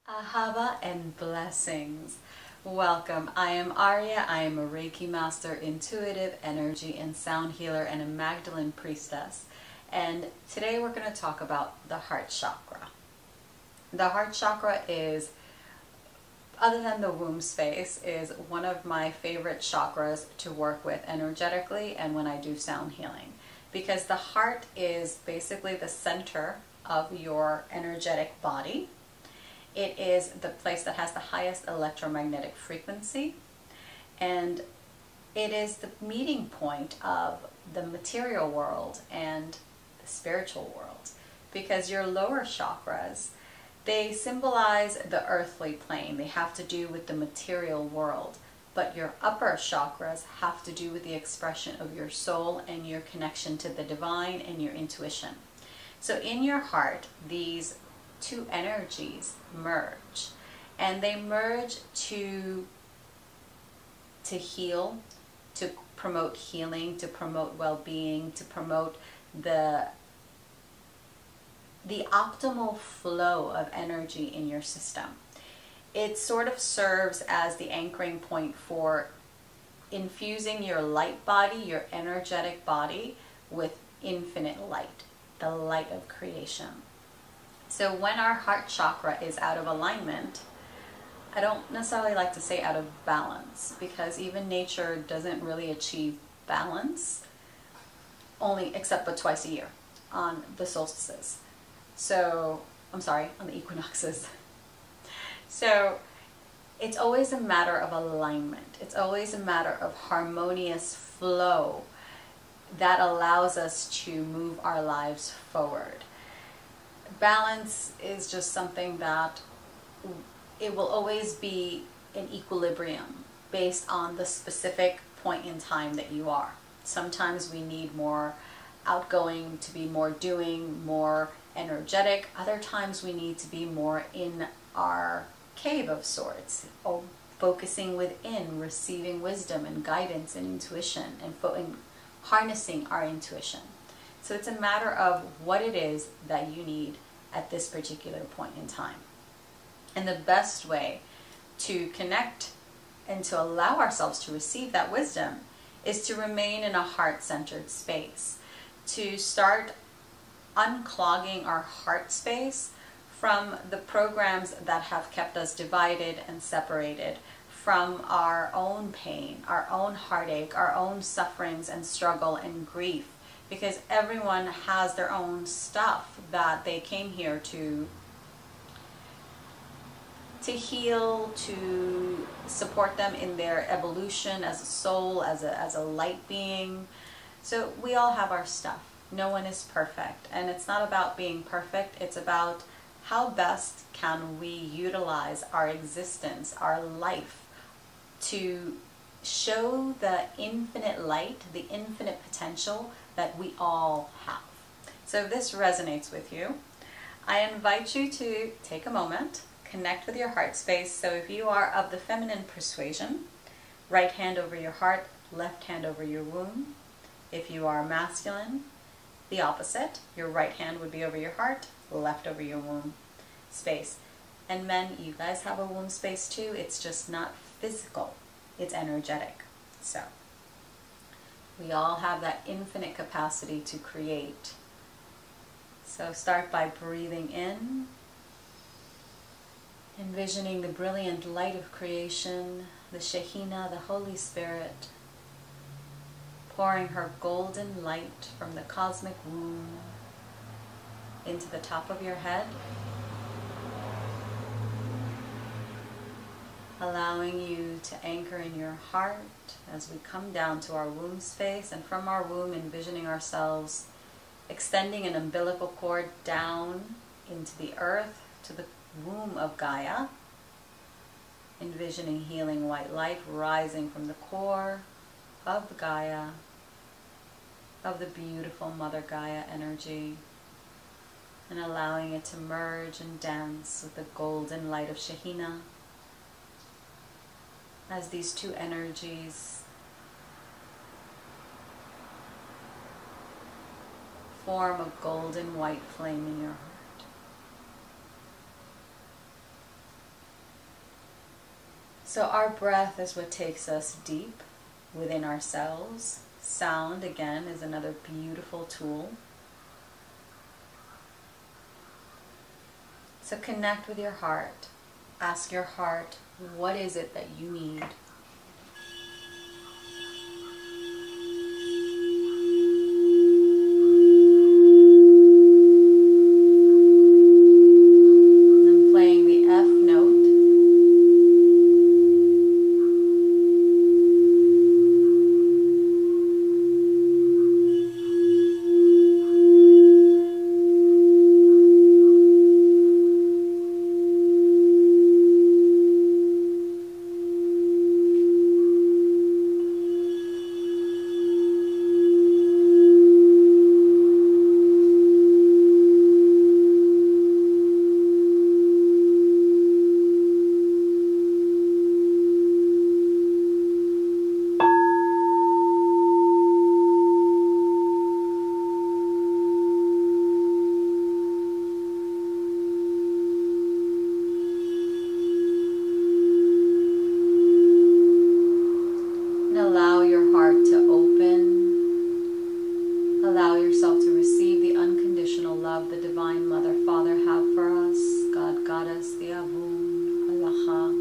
Ahava and blessings. Welcome. I am Aurea. I am a Reiki master, intuitive energy and sound healer, and a Magdalene priestess. And today we're going to talk about the heart chakra. The heart chakra is, other than the womb space, is one of my favorite chakras to work with energetically and when I do sound healing. Because the heart is basically the center of your energetic body. It is the place that has the highest electromagnetic frequency, and it is the meeting point of the material world and the spiritual world, because your lower chakras, they symbolize the earthly plane. They have to do with the material world, but your upper chakras have to do with the expression of your soul and your connection to the divine and your intuition. So in your heart, these two energies merge, and they merge to heal, to promote healing, to promote well-being, to promote the optimal flow of energy in your system. It sort of serves as the anchoring point for infusing your light body, your energetic body, with infinite light, the light of creation. So when our heart chakra is out of alignment, I don't necessarily like to say out of balance, because even nature doesn't really achieve balance, except but twice a year on the solstices. So, I'm sorry, on the equinoxes. So it's always a matter of alignment. It's always a matter of harmonious flow that allows us to move our lives forward. Balance is just something that it will always be in equilibrium based on the specific point in time that you are. Sometimes we need more outgoing, to be more doing, more energetic. Other times we need to be more in our cave of sorts, or focusing within, receiving wisdom and guidance and intuition, and harnessing our intuition. So it's a matter of what it is that you need at this particular point in time. And the best way to connect and to allow ourselves to receive that wisdom is to remain in a heart-centered space, to start unclogging our heart space from the programs that have kept us divided and separated from our own pain, our own heartache, our own sufferings and struggle and grief. Because everyone has their own stuff that they came here to heal, to support them in their evolution as a soul, as a light being. So we all have our stuff. No one is perfect. And it's not about being perfect. It's about how best can we utilize our existence, our life, to show the infinite light, the infinite potential that we all have. So if this resonates with you, I invite you to take a moment, connect with your heart space. So if you are of the feminine persuasion, right hand over your heart, left hand over your womb. If you are masculine, the opposite. Your right hand would be over your heart, left over your womb space. And men, you guys have a womb space too. It's just not physical. It's energetic. So we all have that infinite capacity to create. So start by breathing in, envisioning the brilliant light of creation, the Shekhinah, the Holy Spirit, pouring her golden light from the cosmic womb into the top of your head, allowing you to anchor in your heart as we come down to our womb space, and from our womb envisioning ourselves extending an umbilical cord down into the earth to the womb of Gaia, envisioning healing white light rising from the core of Gaia, of the beautiful Mother Gaia energy, and allowing it to merge and dance with the golden light of Shekhinah, as these two energies form a golden white flame in your heart. So our breath is what takes us deep within ourselves. Sound, again, is another beautiful tool. So connect with your heart. Ask your heart, what is it that you need? Allow your heart to open. Allow yourself to receive the unconditional love the Divine Mother, Father have for us. God, Goddess, the Avun, Allah.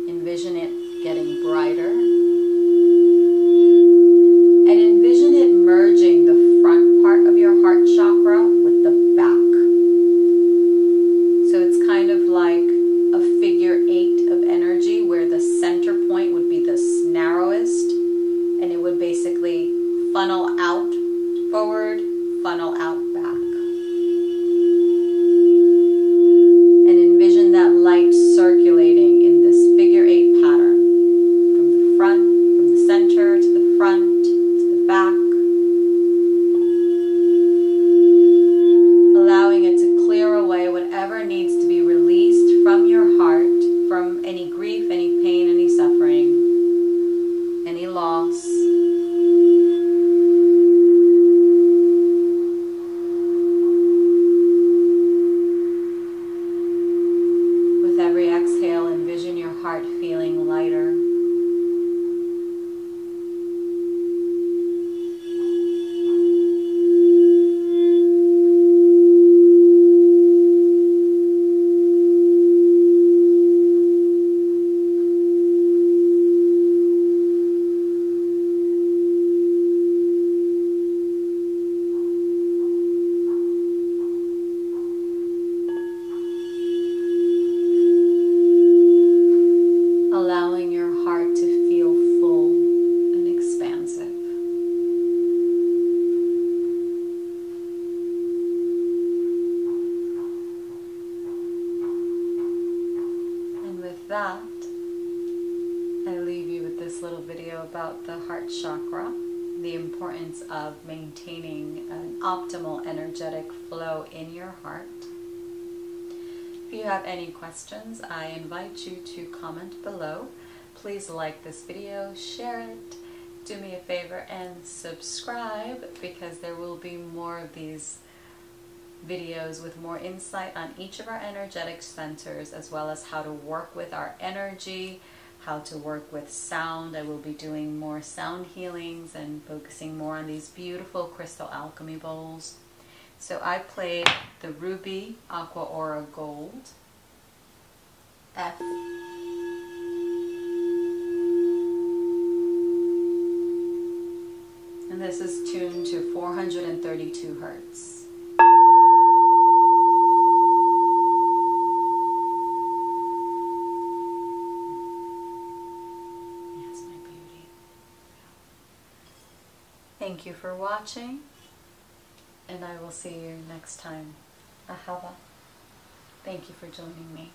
Envision it getting brighter. And envision it merging the front part of your heart chakra with the back. So it's kind of like a figure 8 of energy where the center point would be the narrowest, and it would basically funnel out forward, funnel out back. And envision that light circulating in this figure 8 pattern, from the front, from the center to the front, to the back. Allowing it to clear away whatever needs to be released from your heart, from any grief, any pain, any suffering, any loss. With every exhale, envision your heart feeling lighter. Allowing your heart to feel full and expansive. And with that, I leave you with this little video about the heart chakra, the importance of maintaining an optimal energetic flow in your heart. If you have any questions, I invite you to comment below. Please like this video, share it, do me a favor and subscribe, because there will be more of these videos with more insight on each of our energetic centers, as well as how to work with our energy, how to work with sound. I will be doing more sound healings and focusing more on these beautiful crystal alchemy bowls. So I played the Ruby Aqua Aura Gold, F, and this is tuned to 432 hertz. Yes, my beauty. Thank you for watching, and I will see you next time. Ahava. Thank you for joining me.